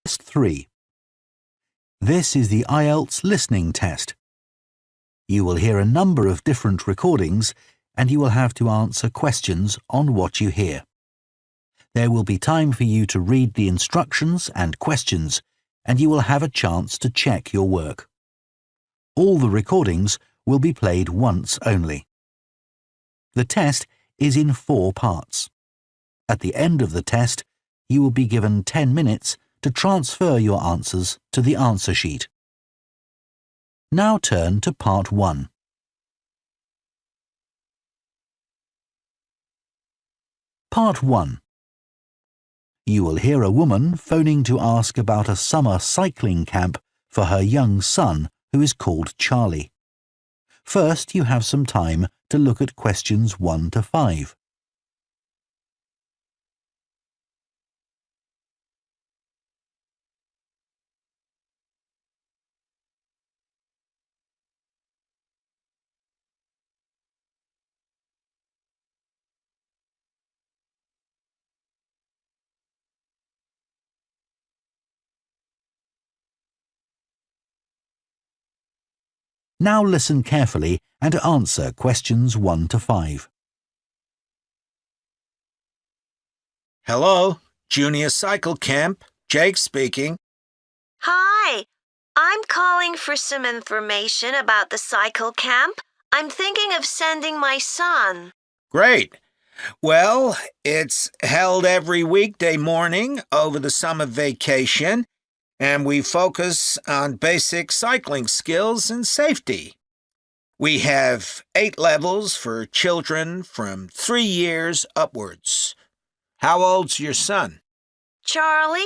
Test 3. This is the IELTS listening test. You will hear a number of different recordings and you will have to answer questions on what you hear. There will be time for you to read the instructions and questions, and you will have a chance to check your work. All the recordings will be played once only. The test is in 4 parts. At the end of the test, you will be given 10 minutes to transfer your answers to the answer sheet. Now turn to Part 1. Part 1. You will hear a woman phoning to ask about a summer cycling camp for her young son who is called Charlie. First, you have some time to look at questions 1 to 5. Now listen carefully and answer questions 1 to 5. Hello, Junior Cycle Camp. Jake speaking. Hi, I'm calling for some information about the cycle camp. I'm thinking of sending my son. Great. Well, it's held every weekday morning over the summer vacation, and we focus on basic cycling skills and safety. We have 8 levels for children from 3 years upwards. How old's your son? Charlie,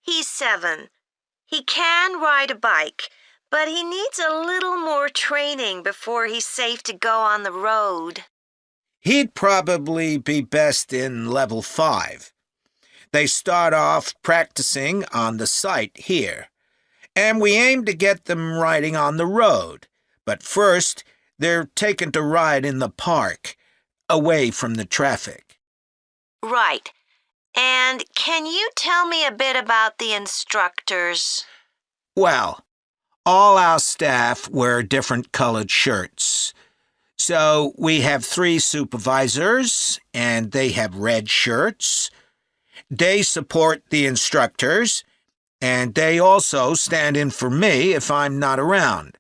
he's 7. He can ride a bike, but he needs a little more training before he's safe to go on the road. He'd probably be best in level 5. They start off practicing on the site here, and we aim to get them riding on the road. But first, they're taken to ride in the park, away from the traffic. Right. And can you tell me a bit about the instructors? Well, all our staff wear different colored shirts. So we have 3 supervisors, and they have red shirts. They support the instructors, and they also stand in for me if I'm not around.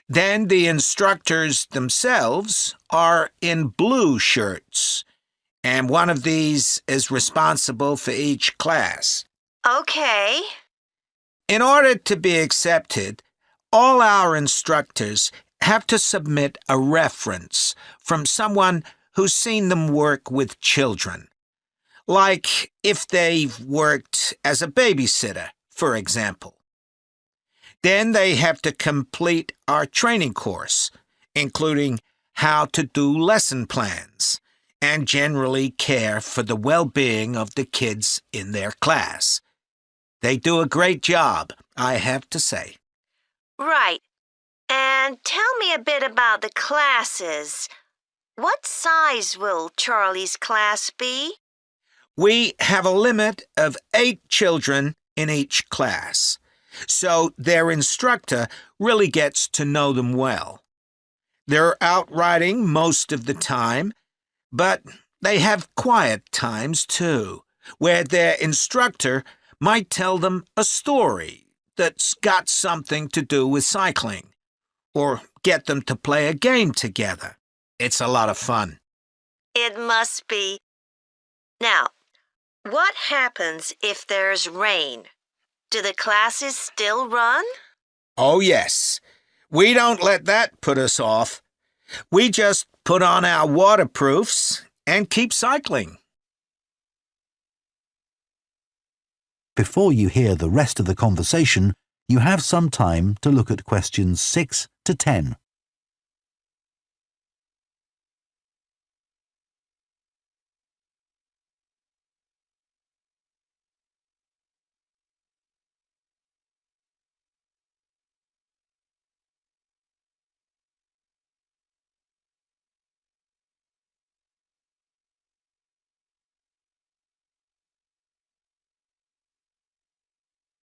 Then the instructors themselves are in blue shirts, and one of these is responsible for each class. Okay. In order to be accepted, all our instructors have to submit a reference from someone who's seen them work with children. Like if they've worked as a babysitter, for example. Then they have to complete our training course, including how to do lesson plans and generally care for the well-being of the kids in their class. They do a great job, I have to say. Right. And tell me a bit about the classes. What size will Charlie's class be? We have a limit of 8 children in each class, so their instructor really gets to know them well. They're out riding most of the time, but they have quiet times too, where their instructor might tell them a story that's got something to do with cycling, or get them to play a game together. It's a lot of fun. It must be. Now, what happens if there's rain? Do the classes still run? Oh, yes. We don't let that put us off. We just put on our waterproofs and keep cycling. Before you hear the rest of the conversation, you have some time to look at questions 6 to 10.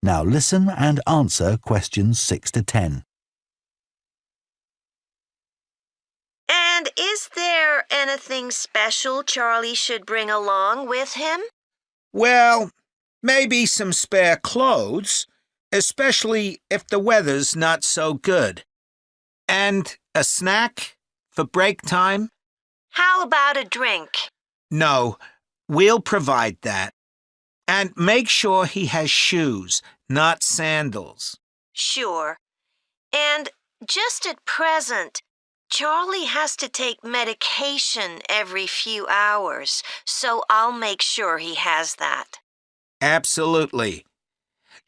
Now listen and answer questions 6 to 10. And is there anything special Charlie should bring along with him? Well, maybe some spare clothes, especially if the weather's not so good. And a snack for break time? How about a drink? No, we'll provide that. And make sure he has shoes, not sandals. Sure. And just at present, Charlie has to take medication every few hours, so I'll make sure he has that. Absolutely.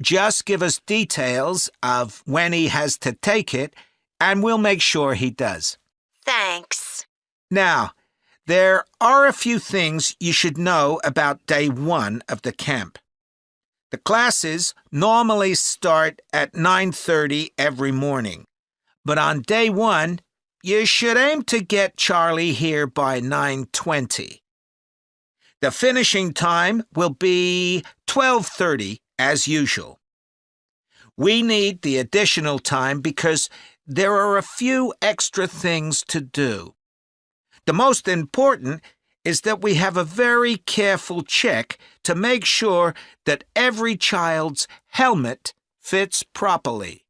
Just give us details of when he has to take it, and we'll make sure he does. Thanks. Now, there are a few things you should know about day 1 of the camp. The classes normally start at 9:30 every morning, but on day 1, you should aim to get Charlie here by 9:20. The finishing time will be 12:30 as usual. We need the additional time because there are a few extra things to do. The most important is that we have a very careful check to make sure that every child's helmet fits properly.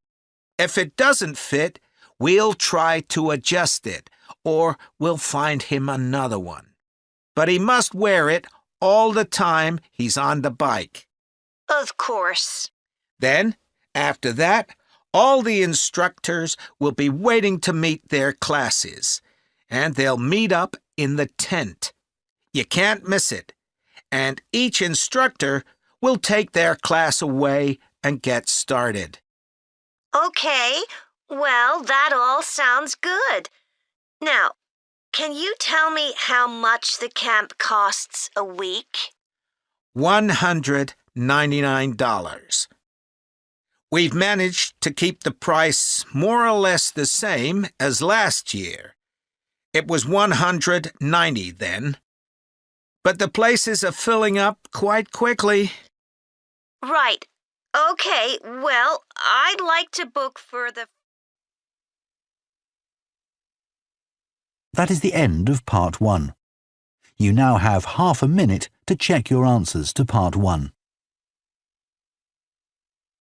If it doesn't fit, we'll try to adjust it, or we'll find him another one. But he must wear it all the time he's on the bike. Of course. Then, after that, all the instructors will be waiting to meet their classes, and they'll meet up in the tent. You can't miss it, and each instructor will take their class away and get started. Okay, well, that all sounds good. Now, can you tell me how much the camp costs a week? $199. We've managed to keep the price more or less the same as last year. It was $190 then. But the places are filling up quite quickly. Right. Okay, well, I'd like to book for the... That is the end of part 1. You now have half a minute to check your answers to part 1.